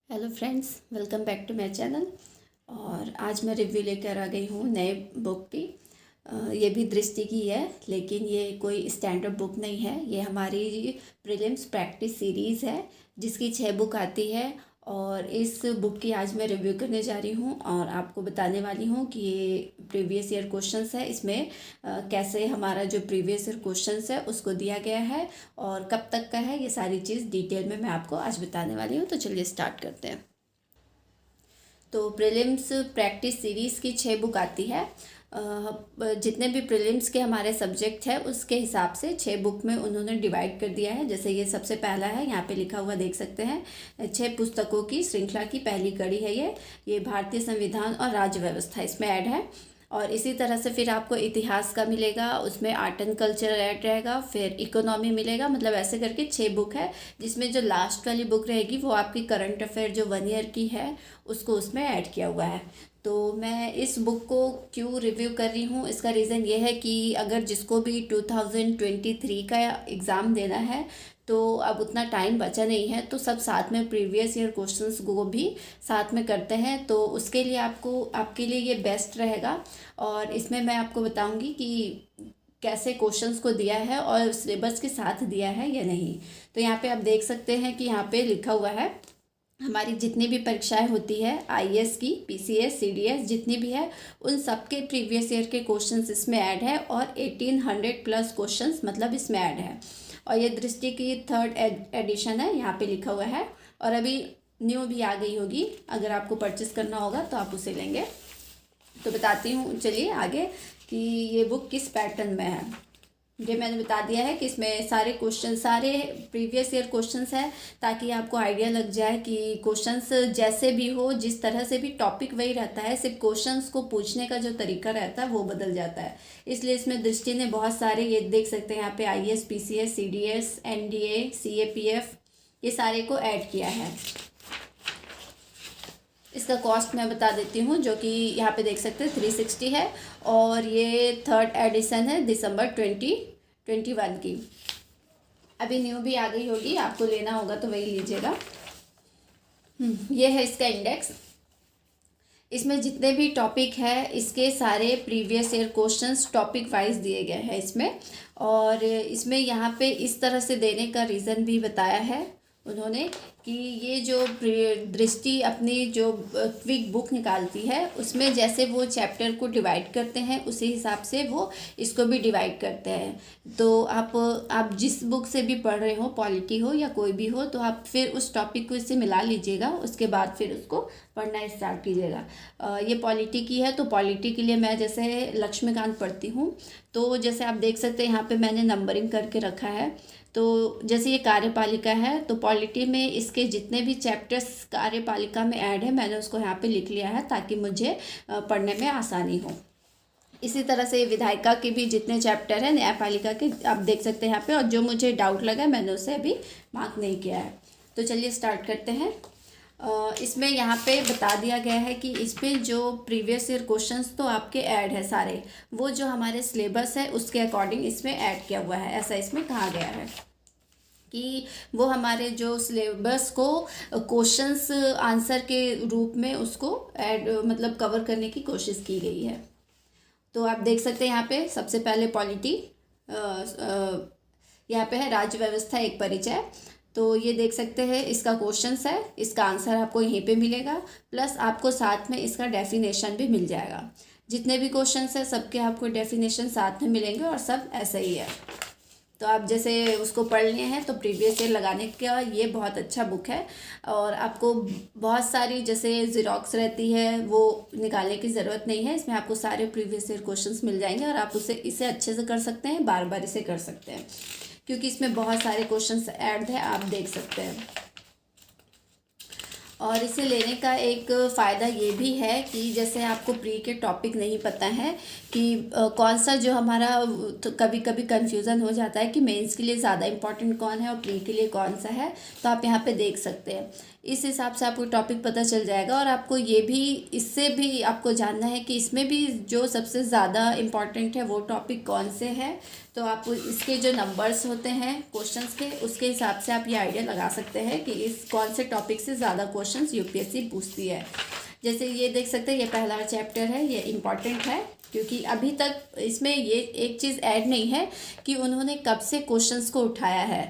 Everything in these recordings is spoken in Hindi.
Hello friends, welcome back to my channel. और आज मैं रिव्यू लेकर आ गई हूँ नए बुक की। ये भी दृष्टि की है, लेकिन ये कोई स्टैंडर्ड बुक नहीं है। ये हमारी प्रीलिम्स प्रैक्टिस सीरीज़ है जिसकी 6 बुक आती है। और इस बुक की आज मैं रिव्यू करने जा रही हूँ और आपको बताने वाली हूँ कि ये प्रीवियस ईयर क्वेश्चंस है। इसमें कैसे हमारा जो प्रीवियस ईयर क्वेश्चंस है उसको दिया गया है और कब तक का है, ये सारी चीज़ डिटेल में मैं आपको आज बताने वाली हूँ। तो चलिए स्टार्ट करते हैं। तो प्रीलिम्स प्रैक्टिस सीरीज़ की 6 बुक आती है। जितने भी प्रीलिम्स के हमारे सब्जेक्ट है उसके हिसाब से 6 बुक में उन्होंने डिवाइड कर दिया है। जैसे ये सबसे पहला है, यहाँ पे लिखा हुआ देख सकते हैं, 6 पुस्तकों की श्रृंखला की पहली कड़ी है ये भारतीय संविधान और राज्य व्यवस्था इसमें ऐड है। और इसी तरह से फिर आपको इतिहास का मिलेगा, उसमें आर्ट एंड कल्चर ऐड रहेगा, फिर इकोनॉमी मिलेगा। मतलब ऐसे करके 6 बुक है, जिसमें जो लास्ट वाली बुक रहेगी वो आपकी करंट अफेयर जो 1 ईयर की है उसको उसमें ऐड किया हुआ है। तो मैं इस बुक को क्यों रिव्यू कर रही हूँ, इसका रीज़न ये है कि अगर जिसको भी 2023 का एग्ज़ाम देना है तो अब उतना टाइम बचा नहीं है, तो सब साथ में प्रीवियस ईयर क्वेश्चंस को भी साथ में करते हैं। तो उसके लिए आपके लिए ये बेस्ट रहेगा। और इसमें मैं आपको बताऊंगी कि कैसे क्वेश्चंस को दिया है और सिलेबस के साथ दिया है या नहीं। तो यहाँ पे आप देख सकते हैं कि यहाँ पे लिखा हुआ है हमारी जितनी भी परीक्षाएं होती है, आईएएस की, पीसीएस, सीडीएस जितनी भी है, उन सब के प्रीवियस ईयर के क्वेश्चंस इसमें ऐड है और 1800 प्लस क्वेश्चंस मतलब इसमें ऐड है। और ये दृष्टि की 3rd एडिशन है, यहाँ पे लिखा हुआ है। और अभी न्यू भी आ गई होगी, अगर आपको परचेस करना होगा तो आप उसे लेंगे। तो बताती हूँ चलिए आगे कि ये बुक किस पैटर्न में है। ये मैंने बता दिया है कि इसमें सारे प्रीवियस ईयर क्वेश्चंस है, ताकि आपको आइडिया लग जाए कि क्वेश्चंस जैसे भी हो, जिस तरह से भी टॉपिक वही रहता है, सिर्फ क्वेश्चंस को पूछने का जो तरीका रहता है वो बदल जाता है। इसलिए इसमें दृष्टि ने बहुत सारे, ये देख सकते हैं यहाँ पे, IAS, PCS, CDS, NDA, CAPF, ये सारे को ऐड किया है। इसका कॉस्ट मैं बता देती हूँ, जो कि यहाँ पे देख सकते हैं 360 है। और ये 3rd एडिशन है दिसंबर 2021 की। अभी न्यू भी आ गई होगी, आपको लेना होगा तो वही लीजिएगा। ये है इसका इंडेक्स। इसमें जितने भी टॉपिक है इसके सारे previous year questions topic wise दिए गए हैं इसमें। और इसमें यहाँ पे इस तरह से देने का रीज़न भी बताया है उन्होंने कि ये जो दृष्टि अपनी जो क्विक बुक निकालती है उसमें जैसे वो चैप्टर को डिवाइड करते हैं उसी हिसाब से वो इसको भी डिवाइड करते हैं। तो आप जिस बुक से भी पढ़ रहे हो, पॉलिटी हो या कोई भी हो, तो आप फिर उस टॉपिक को इससे मिला लीजिएगा, उसके बाद फिर उसको पढ़ना स्टार्ट कीजिएगा। ये पॉलिटी की है, तो पॉलिटी के लिए मैं जैसे लक्ष्मीकांत पढ़ती हूँ, तो जैसे आप देख सकते हैं यहाँ पे मैंने नंबरिंग करके रखा है। तो जैसे ये कार्यपालिका है, तो पॉलिटी में इसके जितने भी चैप्टर्स कार्यपालिका में ऐड है मैंने उसको यहाँ पे लिख लिया है, ताकि मुझे पढ़ने में आसानी हो। इसी तरह से विधायिका के भी जितने चैप्टर हैं, न्यायपालिका के, आप देख सकते हैं यहाँ पे। और जो मुझे डाउट लगा मैंने उसे अभी मार्क नहीं किया है। तो चलिए स्टार्ट करते हैं। इसमें यहाँ पे बता दिया गया है कि इसमें जो प्रीवियस ईयर क्वेश्चंस तो आपके ऐड है सारे, वो जो हमारे सिलेबस है उसके अकॉर्डिंग इसमें ऐड किया हुआ है। ऐसा इसमें कहा गया है कि वो हमारे जो सिलेबस को क्वेश्चंस आंसर के रूप में उसको ऐड मतलब कवर करने की कोशिश की गई है। तो आप देख सकते हैं यहाँ पे सबसे पहले पॉलिटी, यहाँ पे है राज्य व्यवस्था एक परिचय। तो ये देख सकते हैं इसका क्वेश्चंस है, इसका आंसर आपको यहीं पे मिलेगा, प्लस आपको साथ में इसका डेफिनेशन भी मिल जाएगा। जितने भी क्वेश्चंस है सबके आपको डेफिनेशन साथ में मिलेंगे और सब ऐसा ही है। तो आप जैसे उसको पढ़ लिए हैं तो प्रीवियस ईयर लगाने का ये बहुत अच्छा बुक है। और आपको बहुत सारी जैसे ज़िरॉक्स रहती है वो निकालने की ज़रूरत नहीं है, इसमें आपको सारे प्रीवियस ईयर क्वेश्चंस मिल जाएंगे और आप इसे अच्छे से कर सकते हैं, बार बार इसे कर सकते हैं, क्योंकि इसमें बहुत सारे क्वेश्चंस ऐड है, आप देख सकते हैं। और इसे लेने का एक फ़ायदा ये भी है कि जैसे आपको प्री के टॉपिक नहीं पता है कि कौन सा जो हमारा, तो कभी कभी कन्फ्यूज़न हो जाता है कि मेंस के लिए ज़्यादा इम्पॉर्टेंट कौन है और प्री के लिए कौन सा है, तो आप यहाँ पे देख सकते हैं। इस हिसाब से आपको टॉपिक पता चल जाएगा। और आपको ये भी, इससे भी आपको जानना है कि इसमें भी जो सबसे ज़्यादा इम्पॉर्टेंट है वो टॉपिक कौन से है, तो आप इसके जो नंबर्स होते हैं क्वेश्चंस के, उसके हिसाब से आप ये आइडिया लगा सकते हैं कि इस कौन से टॉपिक से ज़्यादा क्वेश्चंस यूपीएससी पूछती है। जैसे ये देख सकते हैं, ये पहला चैप्टर है, ये इम्पॉर्टेंट है क्योंकि अभी तक इसमें ये एक चीज़ ऐड नहीं है कि उन्होंने कब से क्वेश्चंस को उठाया है।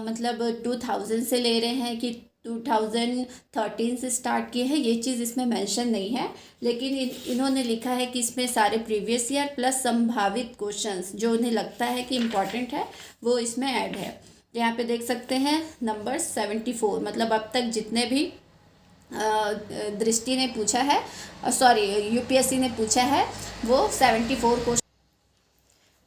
मतलब 2000 से ले रहे हैं कि 2013 से स्टार्ट किए हैं, ये चीज़ इसमें मेंशन नहीं है। लेकिन इन्होंने लिखा है कि इसमें सारे प्रीवियस ईयर प्लस संभावित क्वेश्चंस जो उन्हें लगता है कि इम्पॉर्टेंट है वो इसमें ऐड है। यहाँ पे देख सकते हैं नंबर 74, मतलब अब तक जितने भी दृष्टि ने पूछा है, सॉरी यूपीएससी ने पूछा है, वो 74 क्वेश्चन।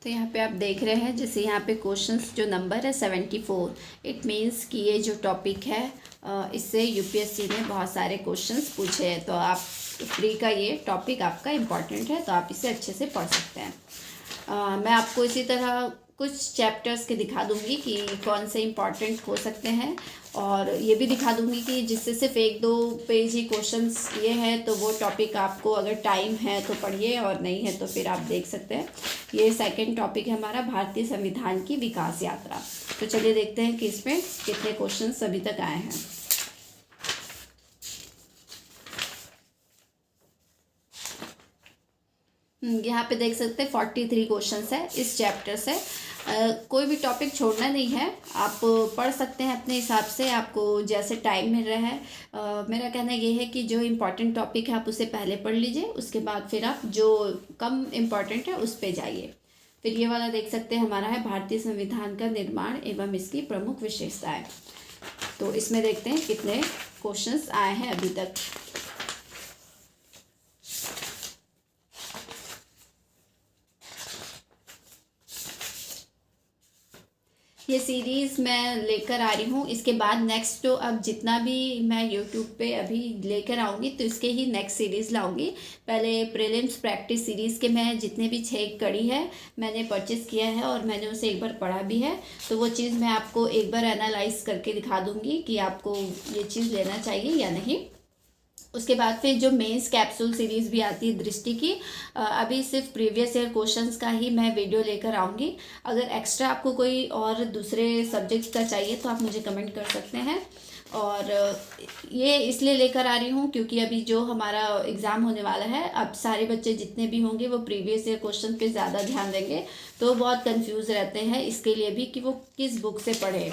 तो यहाँ पे आप देख रहे हैं, जैसे यहाँ पे क्वेश्चंस जो नंबर है 74, इट मीन्स कि ये जो टॉपिक है इससे यूपीएससी ने बहुत सारे क्वेश्चंस पूछे हैं। तो आप प्री का ये टॉपिक आपका इम्पॉर्टेंट है, तो आप इसे अच्छे से पढ़ सकते हैं। मैं आपको इसी तरह कुछ चैप्टर्स के दिखा दूंगी कि कौन से इम्पॉर्टेंट हो सकते हैं, और ये भी दिखा दूंगी कि जिससे सिर्फ 1-2 पेज ही क्वेश्चंस ये हैं, तो वो टॉपिक आपको अगर टाइम है तो पढ़िए, और नहीं है तो फिर आप देख सकते हैं। ये सेकंड टॉपिक है हमारा, भारतीय संविधान की विकास यात्रा। तो चलिए देखते हैं कि इसमें कितने क्वेश्चंस अभी तक आए हैं। यहाँ पे देख सकते हैं 43 क्वेश्चंस है इस चैप्टर से। कोई भी टॉपिक छोड़ना नहीं है, आप पढ़ सकते हैं अपने हिसाब से, आपको जैसे टाइम मिल रहा है। मेरा कहना ये है कि जो इम्पोर्टेंट टॉपिक है आप उसे पहले पढ़ लीजिए, उसके बाद फिर आप जो कम इम्पॉर्टेंट है उस पे जाइए। फिर ये वाला देख सकते हैं हमारा है भारतीय संविधान का निर्माण एवं इसकी प्रमुख विशेषताएं। तो इसमें देखते हैं कितने क्वेश्चंस आए हैं अभी तक। ये सीरीज़ मैं लेकर आ रही हूँ, इसके बाद नेक्स्ट जो अब जितना भी मैं यूट्यूब पे अभी लेकर आऊँगी तो इसके ही नेक्स्ट सीरीज़ लाऊँगी। पहले प्रीलिम्स प्रैक्टिस सीरीज़ के मैं जितने भी 6 कड़ी है मैंने परचेज़ किया है और मैंने उसे एक बार पढ़ा भी है, तो वो चीज़ मैं आपको एक बार एनालाइज करके दिखा दूँगी कि आपको ये चीज़ लेना चाहिए या नहीं। उसके बाद फिर जो मेंस कैप्सूल सीरीज़ भी आती है दृष्टि की, अभी सिर्फ प्रीवियस ईयर क्वेश्चंस का ही मैं वीडियो लेकर आऊँगी। अगर एक्स्ट्रा आपको कोई और दूसरे सब्जेक्ट्स का चाहिए तो आप मुझे कमेंट कर सकते हैं। और ये इसलिए लेकर आ रही हूँ क्योंकि अभी जो हमारा एग्ज़ाम होने वाला है, अब सारे बच्चे जितने भी होंगे वो प्रीवियस ईयर क्वेश्चन पे ज़्यादा ध्यान देंगे, तो बहुत कंफ्यूज रहते हैं इसके लिए भी कि वो किस बुक से पढ़े।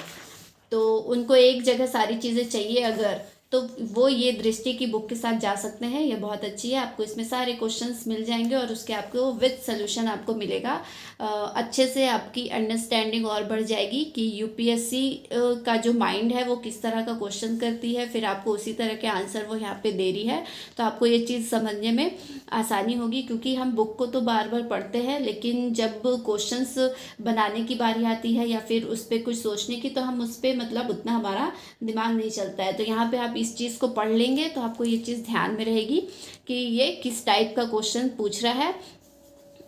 तो उनको एक जगह सारी चीज़ें चाहिए अगर, तो वो ये दृष्टि की बुक के साथ जा सकते हैं। ये बहुत अच्छी है, आपको इसमें सारे क्वेश्चंस मिल जाएंगे और उसके आपको विद सोल्यूशन आपको मिलेगा। अच्छे से आपकी अंडरस्टैंडिंग और बढ़ जाएगी कि यूपीएससी का जो माइंड है वो किस तरह का क्वेश्चन करती है, फिर आपको उसी तरह के आंसर वो यहाँ पे दे रही है, तो आपको ये चीज़ समझने में आसानी होगी। क्योंकि हम बुक को तो बार बार पढ़ते हैं, लेकिन जब क्वेश्चंस बनाने की बारी आती है या फिर उस पर कुछ सोचने की, तो हम उस पर मतलब उतना हमारा दिमाग नहीं चलता है। तो यहाँ पे आप इस चीज़ को पढ़ लेंगे तो आपको ये चीज़ ध्यान में रहेगी कि ये किस टाइप का क्वेश्चन पूछ रहा है।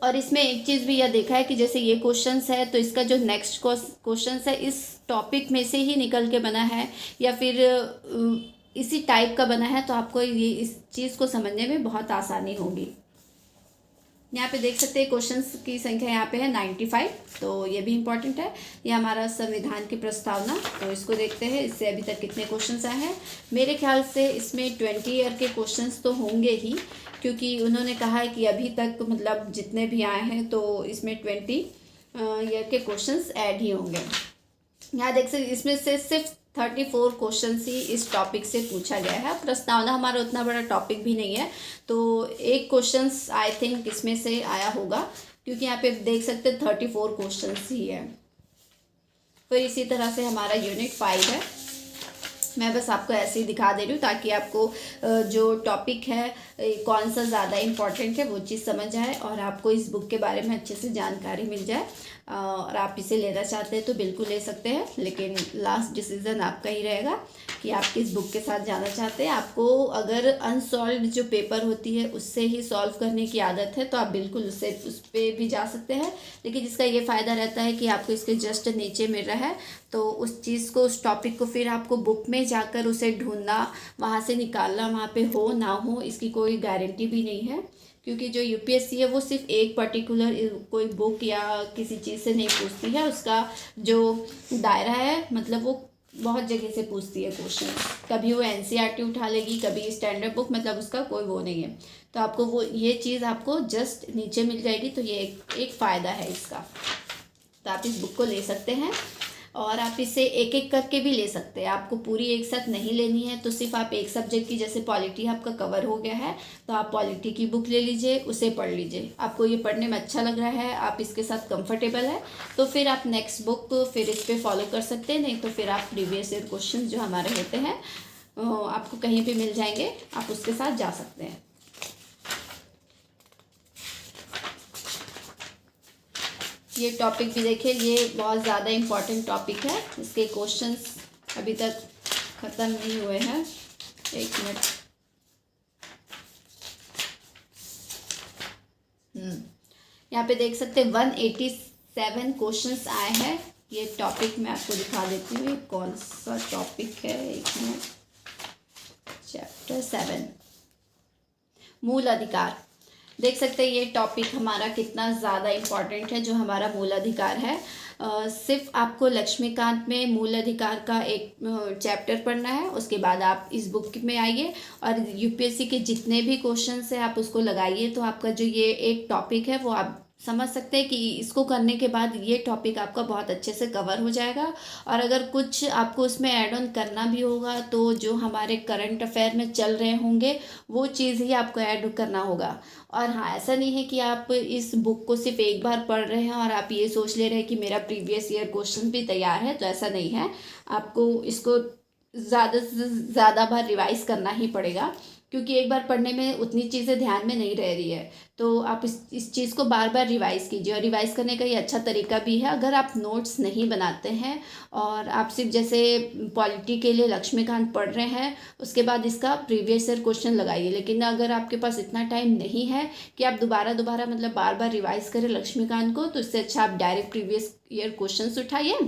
और इसमें एक चीज़ भी यह देखा है कि जैसे ये क्वेश्चंस है तो इसका जो नेक्स्ट क्वेश्चंस है इस टॉपिक में से ही निकल के बना है या फिर इसी टाइप का बना है, तो आपको ये इस चीज़ को समझने में बहुत आसानी होगी। यहाँ पे देख सकते हैं क्वेश्चंस की संख्या यहाँ पे है 95, तो ये भी इम्पॉर्टेंट है। ये हमारा संविधान की प्रस्तावना, तो इसको देखते हैं इससे अभी तक कितने क्वेश्चंस आए हैं। मेरे ख्याल से इसमें 20 ईयर के क्वेश्चंस तो होंगे ही, क्योंकि उन्होंने कहा है कि अभी तक मतलब जितने भी आए हैं तो इसमें 20 ईयर के क्वेश्चंस ऐड ही होंगे। यहाँ देख सकते इसमें से सिर्फ 34 क्वेश्चन ही इस टॉपिक से पूछा गया है। प्रस्तावना हमारा उतना बड़ा टॉपिक भी नहीं है, तो एक क्वेश्चन आई थिंक इसमें से आया होगा, क्योंकि यहाँ पे देख सकते 34 क्वेश्चन ही है। फिर इसी तरह से हमारा यूनिट 5 है, मैं बस आपको ऐसे ही दिखा दे रही हूँ ताकि आपको जो टॉपिक है कौन सा ज़्यादा इम्पॉर्टेंट है वो चीज़ समझ आए और आपको इस बुक के बारे में अच्छे से जानकारी मिल जाए। और आप इसे लेना चाहते हैं तो बिल्कुल ले सकते हैं, लेकिन लास्ट डिसीज़न आपका ही रहेगा कि आप किस बुक के साथ जाना चाहते हैं। आपको अगर अनसॉल्व्ड जो पेपर होती है उससे ही सॉल्व करने की आदत है तो आप बिल्कुल उस पर भी जा सकते हैं, लेकिन जिसका ये फ़ायदा रहता है कि आपको इसके जस्ट नीचे मिल रहा है, तो उस चीज़ को, उस टॉपिक को फिर आपको बुक में जाकर उसे ढूंढना, वहाँ से निकालना, वहाँ पे हो ना हो इसकी कोई गारंटी भी नहीं है। क्योंकि जो यूपीएससी है वो सिर्फ एक पर्टिकुलर कोई बुक या किसी चीज़ से नहीं पूछती है, उसका जो दायरा है मतलब वो बहुत जगह से पूछती है क्वेश्चन। कभी वो एनसीईआरटी उठा लेगी, कभी स्टैंडर्ड बुक, मतलब उसका कोई वो नहीं है। तो आपको वो ये चीज़ आपको जस्ट नीचे मिल जाएगी, तो ये एक फ़ायदा है इसका। तो आप इस बुक को ले सकते हैं और आप इसे एक एक करके भी ले सकते हैं। आपको पूरी एक साथ नहीं लेनी है तो सिर्फ आप एक सब्जेक्ट की, जैसे पॉलिटी आपका कवर हो गया है तो आप पॉलिटी की बुक ले लीजिए, उसे पढ़ लीजिए। आपको ये पढ़ने में अच्छा लग रहा है, आप इसके साथ कंफर्टेबल है, तो फिर आप नेक्स्ट बुक फिर इस पर फॉलो कर सकते हैं। नहीं तो फिर आप प्रीवियस ईयर क्वेश्चन जो हमारे होते हैं आपको कहीं पर मिल जाएंगे, आप उसके साथ जा सकते हैं। ये टॉपिक भी देखिए, ये बहुत ज़्यादा इम्पॉर्टेंट टॉपिक है, इसके क्वेश्चंस अभी तक ख़त्म नहीं हुए हैं। एक मिनट, यहाँ पे देख सकते हैं 187 क्वेश्चंस आए हैं। ये टॉपिक मैं आपको दिखा देती हूँ, कौन सा टॉपिक है। एक मिनट, चैप्टर 7 मूल अधिकार। देख सकते हैं ये टॉपिक हमारा कितना ज़्यादा इम्पॉर्टेंट है। जो हमारा मूल अधिकार है, सिर्फ आपको लक्ष्मीकांत में मूल अधिकार का एक चैप्टर पढ़ना है। उसके बाद आप इस बुक में आइए और यूपीएससी के जितने भी क्वेश्चंस हैं आप उसको लगाइए, तो आपका जो ये एक टॉपिक है वो आप समझ सकते हैं कि इसको करने के बाद ये टॉपिक आपका बहुत अच्छे से कवर हो जाएगा। और अगर कुछ आपको उसमें ऐड ऑन करना भी होगा तो जो हमारे करंट अफेयर में चल रहे होंगे वो चीज़ ही आपको ऐड करना होगा। और हाँ, ऐसा नहीं है कि आप इस बुक को सिर्फ एक बार पढ़ रहे हैं और आप ये सोच ले रहे हैं कि मेरा प्रीवियस ईयर क्वेश्चन भी तैयार है, तो ऐसा नहीं है। आपको इसको ज़्यादा से ज़्यादा बार रिवाइज़ करना ही पड़ेगा, क्योंकि एक बार पढ़ने में उतनी चीज़ें ध्यान में नहीं रह रही है। तो आप इस चीज़ को बार बार रिवाइज़ कीजिए। और रिवाइज़ करने का ये अच्छा तरीका भी है, अगर आप नोट्स नहीं बनाते हैं और आप सिर्फ जैसे पॉलिटी के लिए लक्ष्मीकांत पढ़ रहे हैं, उसके बाद इसका प्रीवियस ईयर क्वेश्चन लगाइए। लेकिन अगर आपके पास इतना टाइम नहीं है कि आप दोबारा मतलब बार बार रिवाइज़ करें लक्ष्मीकांत को, तो इससे अच्छा आप डायरेक्ट प्रीवियस ईयर क्वेश्चन उठाइए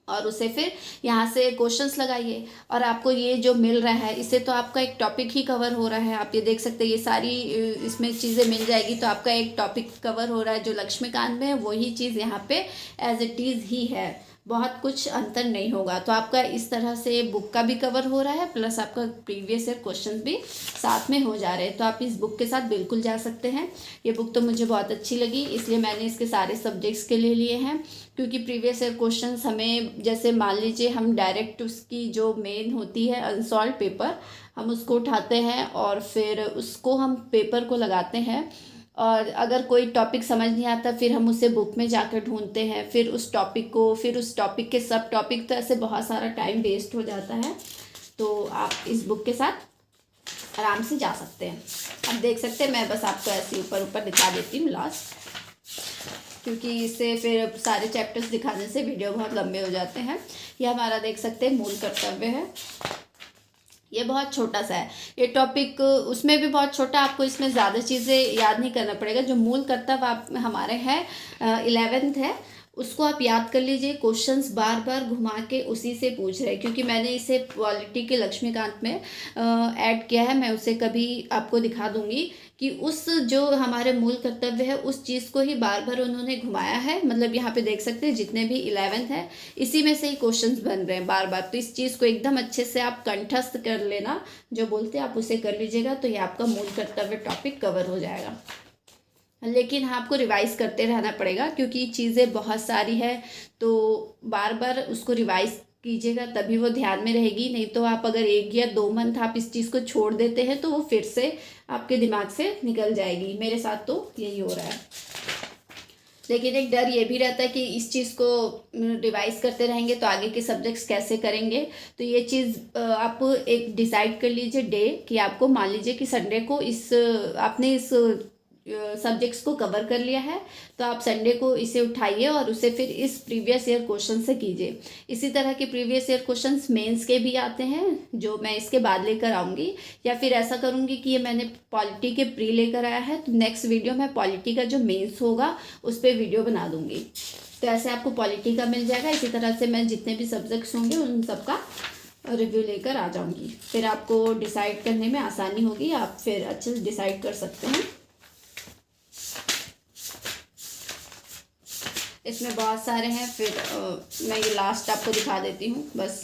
और उसे फिर यहाँ से क्वेश्चंस लगाइए। और आपको ये जो मिल रहा है इससे तो आपका एक टॉपिक ही कवर हो रहा है। आप ये देख सकते हैं, ये सारी इसमें चीज़ें मिल जाएगी तो आपका एक टॉपिक कवर हो रहा है। जो लक्ष्मीकांत में है वही चीज़ यहाँ पे एज इट इज़ ही है, बहुत कुछ अंतर नहीं होगा। तो आपका इस तरह से बुक का भी कवर हो रहा है, प्लस आपका प्रीवियस ईयर क्वेश्चन भी साथ में हो जा रहे हैं। तो आप इस बुक के साथ बिल्कुल जा सकते हैं। ये बुक तो मुझे बहुत अच्छी लगी, इसलिए मैंने इसके सारे सब्जेक्ट्स के लिए लिए हैं। क्योंकि प्रीवियस ईयर क्वेश्चन हमें, जैसे मान लीजिए हम डायरेक्ट उसकी जो मेन होती है अनसॉल्व पेपर, हम उसको उठाते हैं और फिर उसको हम पेपर को लगाते हैं। और अगर कोई टॉपिक समझ नहीं आता फिर हम उसे बुक में जाकर ढूंढते हैं, फिर उस टॉपिक को, फिर उस टॉपिक के सब टॉपिक, तो ऐसे बहुत सारा टाइम वेस्ट हो जाता है। तो आप इस बुक के साथ आराम से जा सकते हैं। अब देख सकते हैं, मैं बस आपको ऐसे ऊपर ऊपर दिखा देती हूँ लास्ट, क्योंकि इससे फिर सारे चैप्टर्स दिखाने से वीडियो बहुत लंबे हो जाते हैं। ये हमारा देख सकते हैं मूल कर्तव्य है। ये बहुत छोटा सा है ये टॉपिक, उसमें भी बहुत छोटा, आपको इसमें ज़्यादा चीज़ें याद नहीं करना पड़ेगा। जो मूल कर्तव्य आप हमारे हैं 11th है, उसको आप याद कर लीजिए। क्वेश्चंस बार बार घुमा के उसी से पूछ रहे हैं, क्योंकि मैंने इसे पॉलिटी के लक्ष्मीकांत में ऐड किया है। मैं उसे कभी आपको दिखा दूंगी कि उस जो हमारे मूल कर्तव्य है उस चीज़ को ही बार बार उन्होंने घुमाया है। मतलब यहाँ पे देख सकते हैं जितने भी 11th है इसी में से ही क्वेश्चंस बन रहे हैं बार बार। तो इस चीज़ को एकदम अच्छे से आप कंठस्थ कर लेना, जो बोलते हैं आप उसे कर लीजिएगा, तो ये आपका मूल कर्तव्य टॉपिक कवर हो जाएगा। लेकिन हाँ, आपको रिवाइज़ करते रहना पड़ेगा, क्योंकि चीज़ें बहुत सारी है, तो बार बार उसको रिवाइज़ कीजिएगा तभी वो ध्यान में रहेगी। नहीं तो आप अगर 1 या 2 मंथ आप इस चीज़ को छोड़ देते हैं तो वो फिर से आपके दिमाग से निकल जाएगी। मेरे साथ तो यही हो रहा है। लेकिन एक डर ये भी रहता है कि इस चीज़ को रिवाइज़ करते रहेंगे तो आगे के सब्जेक्ट्स कैसे करेंगे। तो ये चीज़ आप एक डिसाइड कर लीजिए डे, कि आपको मान लीजिए कि संडे को आपने इस सब्जेक्ट्स को कवर कर लिया है, तो आप संडे को इसे उठाइए और उसे फिर इस प्रीवियस ईयर क्वेश्चन से कीजिए। इसी तरह के प्रीवियस ईयर क्वेश्चंस मेंस के भी आते हैं, जो मैं इसके बाद लेकर आऊँगी। या फिर ऐसा करूँगी कि ये मैंने पॉलिटी के प्री लेकर आया है, तो नेक्स्ट वीडियो में पॉलिटी का जो मेंस होगा उस पर वीडियो बना दूँगी। तो ऐसे आपको पॉलिटी का मिल जाएगा। इसी तरह से मैं जितने भी सब्जेक्ट्स होंगे उन सबका रिव्यू लेकर आ जाऊँगी। फिर आपको डिसाइड करने में आसानी होगी, आप फिर अच्छे से डिसाइड कर सकते हैं। इसमें बहुत सारे हैं, फिर मैं ये लास्ट आपको दिखा देती हूँ बस।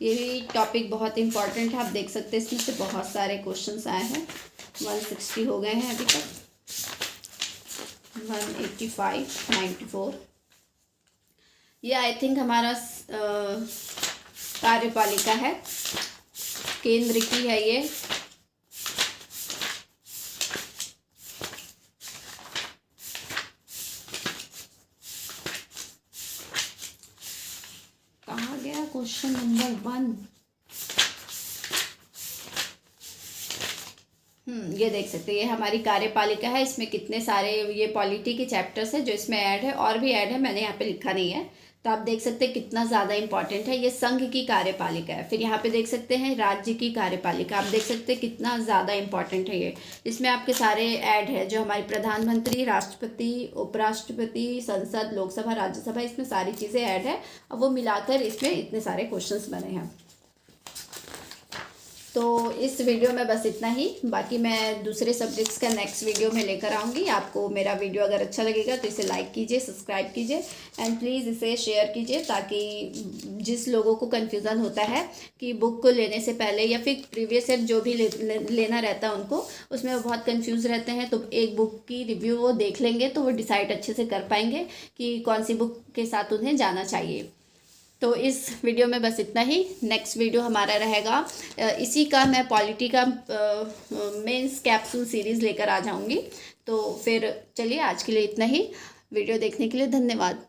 ये भी टॉपिक बहुत इम्पॉर्टेंट है, आप देख सकते हैं इसमें से बहुत सारे क्वेश्चंस आए हैं। 160 हो गए हैं अभी तक, 185, 94। ये आई थिंक हमारा कार्यपालिका है, केंद्र की है ये। कहाँ गया क्वेश्चन नंबर 1? ये देख सकते हैं, ये हमारी कार्यपालिका है। इसमें कितने सारे ये पॉलिटी के चैप्टर्स है जो इसमें ऐड है, और भी ऐड है, मैंने यहाँ पे लिखा नहीं है। तो आप देख सकते हैं कितना ज़्यादा इंपॉर्टेंट है। ये संघ की कार्यपालिका है। फिर यहाँ पे देख सकते हैं राज्य की कार्यपालिका, आप देख सकते हैं कितना ज़्यादा इंपॉर्टेंट है ये। इसमें आपके सारे ऐड है, जो हमारे प्रधानमंत्री, राष्ट्रपति, उपराष्ट्रपति, संसद, लोकसभा, राज्यसभा, इसमें सारी चीज़ें ऐड है, और वो मिलाकर इसमें इतने सारे क्वेश्चंस बने हैं। तो इस वीडियो में बस इतना ही। बाकी मैं दूसरे सब्जेक्ट्स का नेक्स्ट वीडियो में लेकर आऊँगी। आपको मेरा वीडियो अगर अच्छा लगेगा तो इसे लाइक कीजिए, सब्सक्राइब कीजिए, एंड प्लीज़ इसे शेयर कीजिए, ताकि जिस लोगों को कन्फ्यूज़न होता है कि बुक को लेने से पहले या फिर प्रीवियस ईयर जो भी लेना रहता है उनको, उसमें वो बहुत कन्फ्यूज़ रहते हैं। तो एक बुक की रिव्यू वो देख लेंगे तो वो डिसाइड अच्छे से कर पाएंगे कि कौन सी बुक के साथ उन्हें जाना चाहिए। तो इस वीडियो में बस इतना ही। नेक्स्ट वीडियो हमारा रहेगा इसी का, मैं पॉलिटी का मेंस कैप्सूल सीरीज़ लेकर आ जाऊंगी। तो फिर चलिए, आज के लिए इतना ही। वीडियो देखने के लिए धन्यवाद।